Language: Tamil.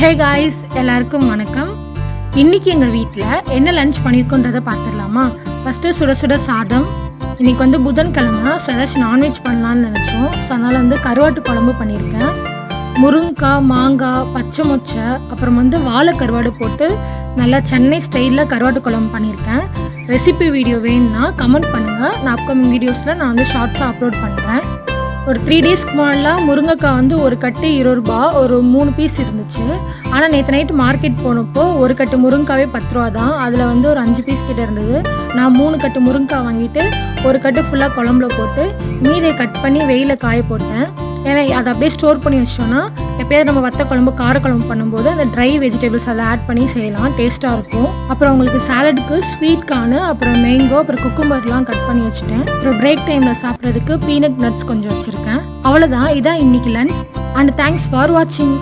ஹே காய்ஸ், எல்லாருக்கும் வணக்கம். இன்றைக்கி எங்கள் வீட்டில் என்ன லஞ்ச் பண்ணியிருக்கோன்றதை பார்த்துடலாமா? ஃபஸ்ட்டு சுட சுட சாதம். இன்றைக்கி வந்து புதன்கிழமை, ஸோ ஏதாச்சும் நான்வெஜ் பண்ணலான்னு நினச்சோம். ஸோ அதனால் வந்து கருவாட்டு குழம்பு பண்ணியிருக்கேன். முருங்கைக்காய், மாங்காய், பச்சை மொச்சை, அப்புறம் வந்து வாழை கருவாடு போட்டு நல்லா சென்னை ஸ்டைலில் கருவாட்டு குழம்பு பண்ணியிருக்கேன். ரெசிபி வீடியோ வேணும்னா கமெண்ட் பண்ணுங்கள். நான் அப்கமிங் வீடியோஸில் நான் வந்து ஷார்ட்ஸாக அப்லோட் பண்ணுறேன். ஒரு 3 டேஸ்க்கு முன்னாடிலாம் முருங்கைக்காய் வந்து ஒரு கட்டு 20 ரூபா, ஒரு 3 பீஸ் இருந்துச்சு. ஆனால் நேற்று நைட்டு மார்க்கெட் போனப்போ ஒரு கட்டு முருங்கைக்காவே 10 ரூபா தான். அதில் வந்து ஒரு 5 பீஸ் கிட்ட இருந்தது. நான் 3 கட்டு முருங்கைக்காய் வாங்கிட்டு ஒரு கட்டு ஃபுல்லாக குழம்புல போட்டு மீதியை கட் பண்ணி வெயிலில் காய போட்டேன். ஏன்னா அதை அப்படியே ஸ்டோர் பண்ணி வச்சோன்னா எப்போயாவது நம்ம வத்த குழம்பு, காரக்குழம்பு பண்ணும்போது அந்த ட்ரை வெஜிடபிள்ஸ் அதில் ஆட் பண்ணி செய்யலாம், டேஸ்ட்டாக இருக்கும். அப்புறம் உங்களுக்கு சாலடுக்கு ஸ்வீட் கார்னு, அப்புறம் மேங்கோ, அப்புறம் குக்கும்பர்லாம் கட் பண்ணி வச்சுட்டேன். அப்புறம் பிரேக் டைமில் சாப்பிட்றதுக்கு பீனட் நட்ஸ் கொஞ்சம் வச்சுருக்கேன். அவ்வளோதான், இதான் இன்னைக்கு லஞ்ச். அண்ட் தேங்க்ஸ் ஃபார் வாட்சிங்.